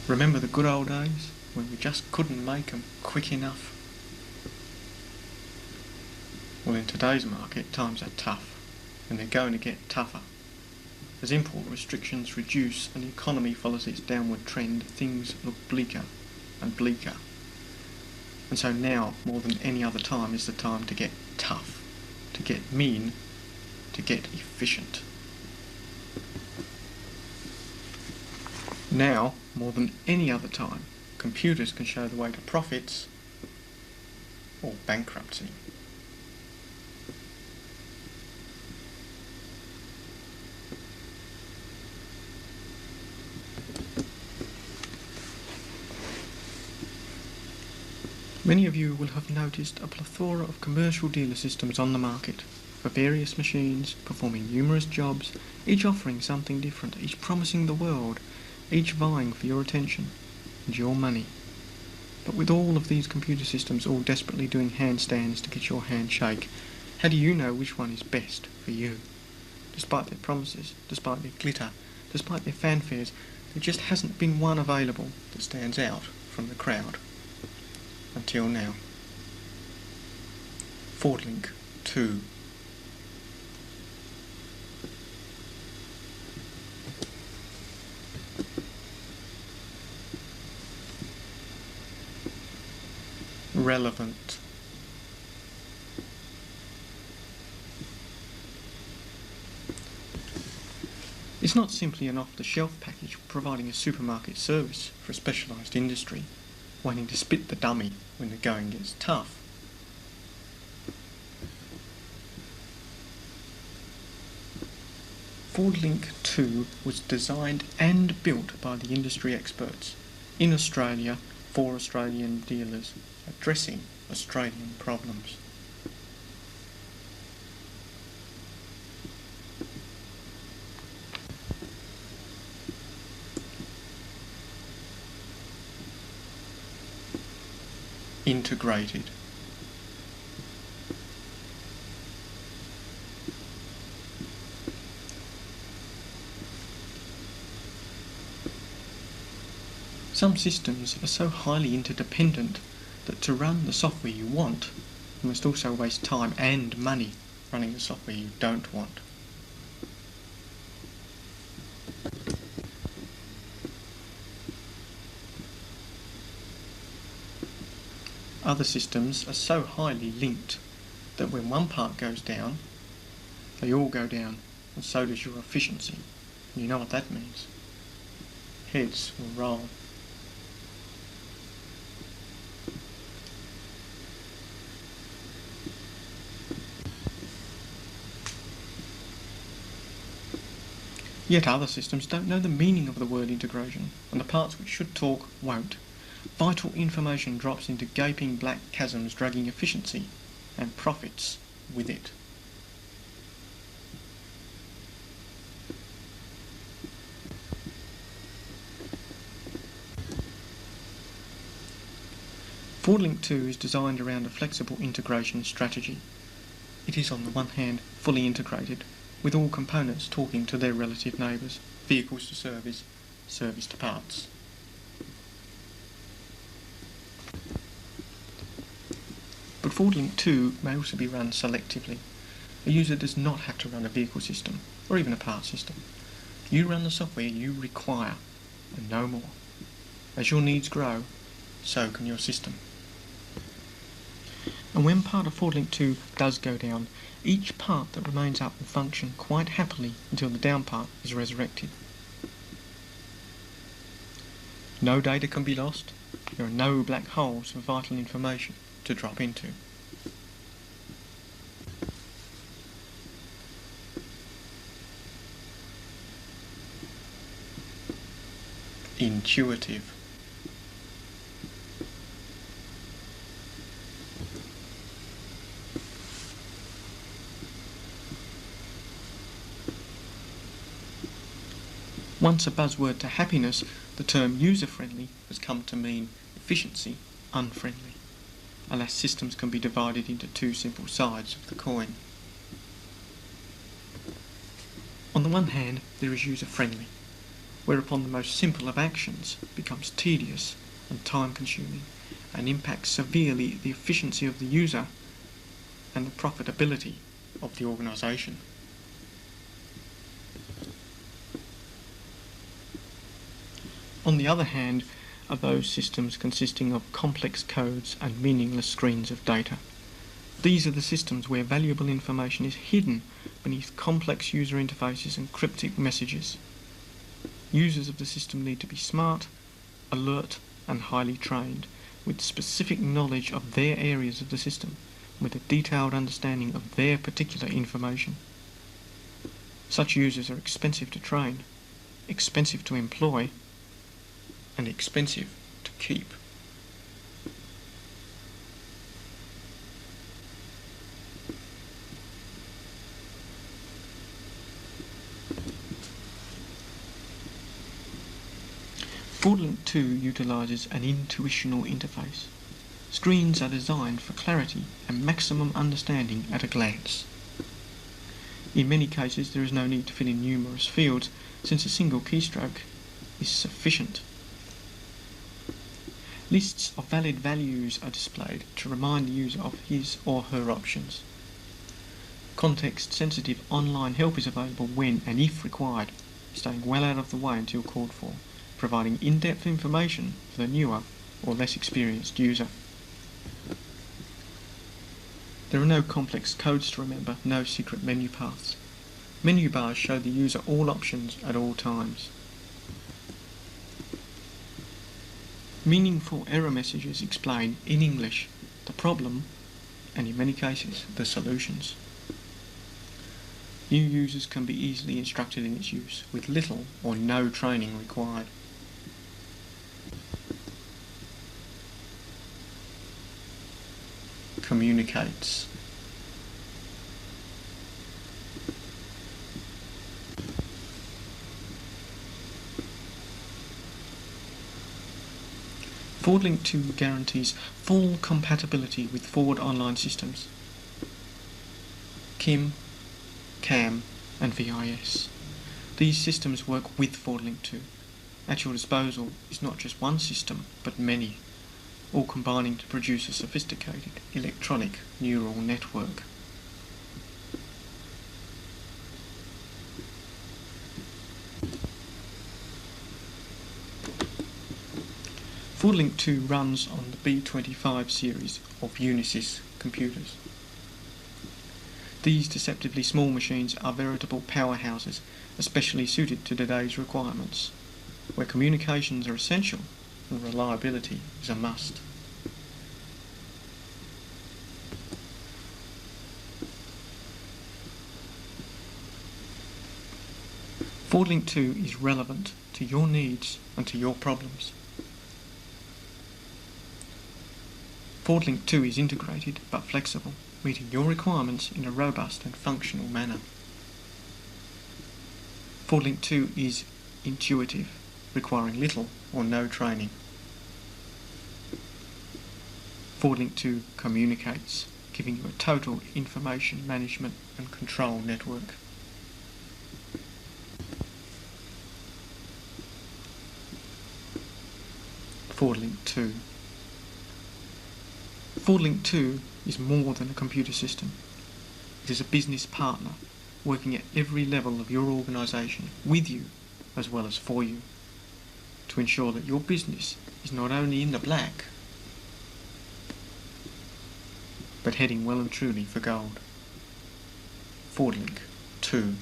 Remember the good old days when we just couldn't make them quick enough? Well, in today's market, times are tough, and they're going to get tougher. As import restrictions reduce and the economy follows its downward trend, things look bleaker and bleaker. And so now, more than any other time, is the time to get tough, to get mean, to get efficient. Now, more than any other time, computers can show the way to profits or bankruptcy. Many of you will have noticed a plethora of commercial dealer systems on the market for various machines performing numerous jobs, each offering something different, each promising the world, each vying for your attention and your money. But with all of these computer systems all desperately doing handstands to get your handshake, how do you know which one is best for you? Despite their promises, despite their glitter, despite their fanfares, there just hasn't been one available that stands out from the crowd. Until now. Fordlink II. Relevant. It's not simply an off-the-shelf package providing a supermarket service for a specialised industry, wanting to spit the dummy when the going gets tough. Fordlink II was designed and built by the industry experts in Australia for Australian dealers, addressing Australian problems. Integrated. Some systems are so highly interdependent that to run the software you want, you must also waste time and money running the software you don't want. Other systems are so highly linked that when one part goes down, they all go down, and so does your efficiency. And you know what that means. Heads will roll. Yet other systems don't know the meaning of the word integration, and the parts which should talk won't. Vital information drops into gaping black chasms, dragging efficiency and profits with it. Fordlink II is designed around a flexible integration strategy. It is on the one hand fully integrated, with all components talking to their relative neighbours, vehicles to service, service to parts. But Fordlink II may also be run selectively. A user does not have to run a vehicle system, or even a part system. You run the software you require, and no more. As your needs grow, so can your system. And when part of Fordlink II does go down, each part that remains up will function quite happily until the down part is resurrected. No data can be lost. There are no black holes for vital information to drop into. Intuitive. Once a buzzword to happiness, the term user-friendly has come to mean efficiency unfriendly. Alas, systems can be divided into two simple sides of the coin. On the one hand, there is user-friendly. whereupon the most simple of actions becomes tedious and time-consuming and impacts severely the efficiency of the user and the profitability of the organisation. On the other hand are those systems consisting of complex codes and meaningless screens of data. These are the systems where valuable information is hidden beneath complex user interfaces and cryptic messages. Users of the system need to be smart, alert and highly trained, with specific knowledge of their areas of the system, with a detailed understanding of their particular information. Such users are expensive to train, expensive to employ, and expensive to keep. Fordlink II utilises an intuitional interface. Screens are designed for clarity and maximum understanding at a glance. In many cases there is no need to fill in numerous fields, since a single keystroke is sufficient. Lists of valid values are displayed to remind the user of his or her options. Context-sensitive online help is available when and if required, staying well out of the way until called for, providing in-depth information for the newer or less experienced user. There are no complex codes to remember, no secret menu paths. Menu bars show the user all options at all times. Meaningful error messages explain in English the problem and in many cases the solutions. New users can be easily instructed in its use with little or no training required. Communicates. Fordlink II guarantees full compatibility with Ford online systems, KIM, CAM and VIS. These systems work with Fordlink II. At your disposal is not just one system, but many, all combining to produce a sophisticated electronic neural network. Fordlink II runs on the B25 series of Unisys computers. These deceptively small machines are veritable powerhouses, especially suited to today's requirements, where communications are essential and reliability is a must. Fordlink II is relevant to your needs and to your problems. Fordlink II is integrated but flexible, meeting your requirements in a robust and functional manner. Fordlink II is intuitive, requiring little or no training. Fordlink II communicates, giving you a total information management and control network. Fordlink II. Fordlink II is more than a computer system. It is a business partner, working at every level of your organisation, with you as well as for you, to ensure that your business is not only in the black, but heading well and truly for gold. Fordlink II.